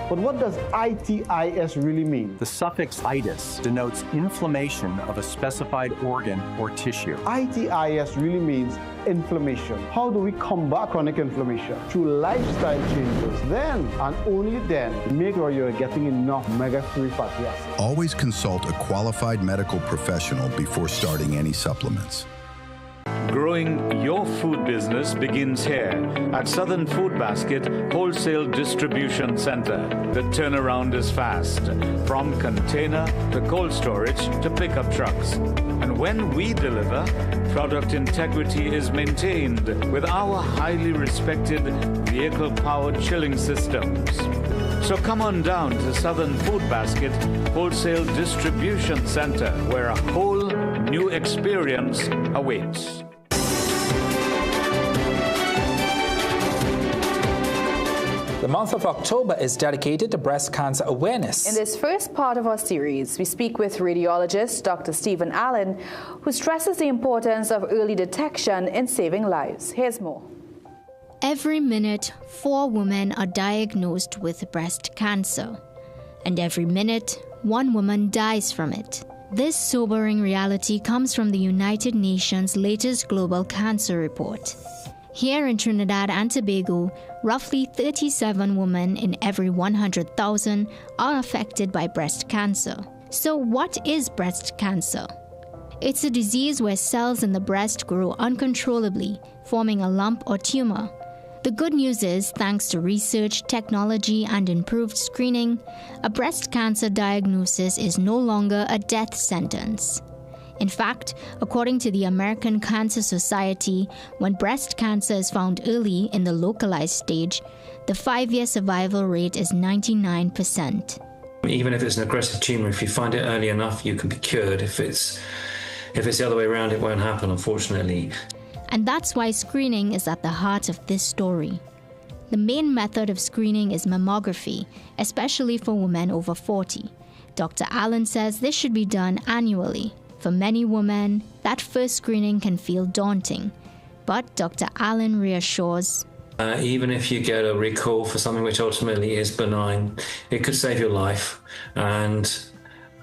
But what does ITIS really mean? The suffix itis denotes inflammation of a specified organ or tissue. ITIS really means inflammation. How do we combat chronic inflammation? Through lifestyle changes. Then, and only then, make sure you're getting enough omega-3 fatty acids. Always consult a qualified medical professional before starting any supplements. Growing your food business begins here at Southern Food Basket Wholesale Distribution Center. The turnaround is fast, from container to cold storage to pickup trucks. And when we deliver, product integrity is maintained with our highly respected vehicle-powered chilling systems. So come on down to Southern Food Basket Wholesale Distribution Center, where a whole new experience awaits. The month of October is dedicated to breast cancer awareness. In this first part of our series, we speak with radiologist Dr. Stephen Allen, who stresses the importance of early detection in saving lives. Here's more. Every minute, 4 women are diagnosed with breast cancer. And every minute, 1 woman dies from it. This sobering reality comes from the United Nations' latest Global Cancer Report. Here in Trinidad and Tobago, roughly 37 women in every 100,000 are affected by breast cancer. So what is breast cancer? It's a disease where cells in the breast grow uncontrollably, forming a lump or tumor. The good news is, thanks to research, technology, and improved screening, a breast cancer diagnosis is no longer a death sentence. In fact, according to the American Cancer Society, when breast cancer is found early in the localized stage, the 5-year survival rate is 99%. Even if it's an aggressive tumor, if you find it early enough, you can be cured. If it's the other way around, it won't happen, unfortunately. And that's why screening is at the heart of this story. The main method of screening is mammography, especially for women over 40. Dr. Allen says this should be done annually. For many women, that first screening can feel daunting. But Dr. Allen reassures, even if you get a recall for something which ultimately is benign, it could save your life. And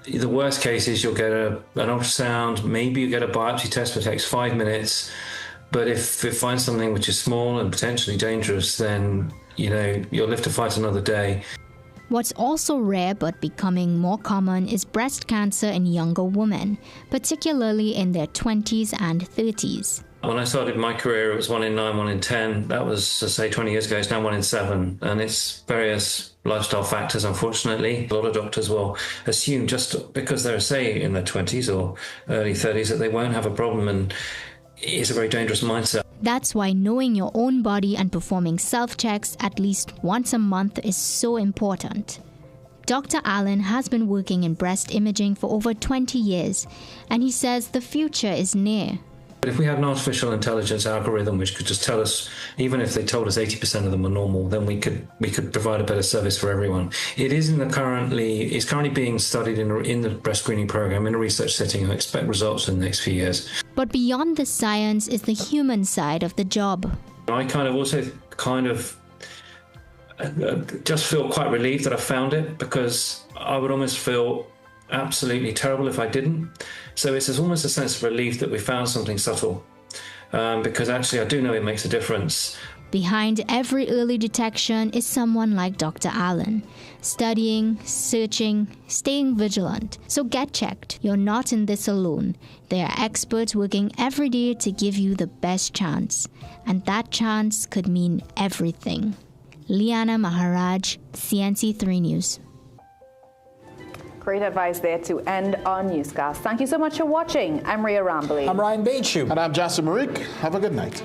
the worst case is you'll get an ultrasound, maybe you get a biopsy test that takes 5 minutes. But if it finds something which is small and potentially dangerous, then, you'll live to fight another day. What's also rare but becoming more common is breast cancer in younger women, particularly in their 20s and 30s. When I started my career, it was 1 in 9, 1 in 10. That was, say, 20 years ago. It's now 1 in 7. And it's various lifestyle factors, unfortunately. A lot of doctors will assume just because they're, say, in their 20s or early 30s that they won't have a problem, and it's a very dangerous mindset. That's why knowing your own body and performing self-checks at least once a month is so important. Dr. Allen has been working in breast imaging for over 20 years, and he says the future is near. But if we had an artificial intelligence algorithm which could just tell us, even if they told us 80% of them were normal, then we could provide a better service for everyone. It's currently being studied in the breast screening program in a research setting. I expect results in the next few years. But beyond the science is the human side of the job. I just feel quite relieved that I found it, because I would almost feel absolutely terrible if I didn't. So it's almost a sense of relief that we found something subtle, because actually I do know it makes a difference. Behind every early detection is someone like Dr. Allen, studying, searching, staying vigilant. So get checked. You're not in this alone. There are experts working every day to give you the best chance. And that chance could mean everything. Liana Maharaj, CNC3 News. Great advice there to end on Newscast. Thank you so much for watching. I'm Rhea Rambley. I'm Ryan Bachu. And I'm Jasper Marik. Have a good night.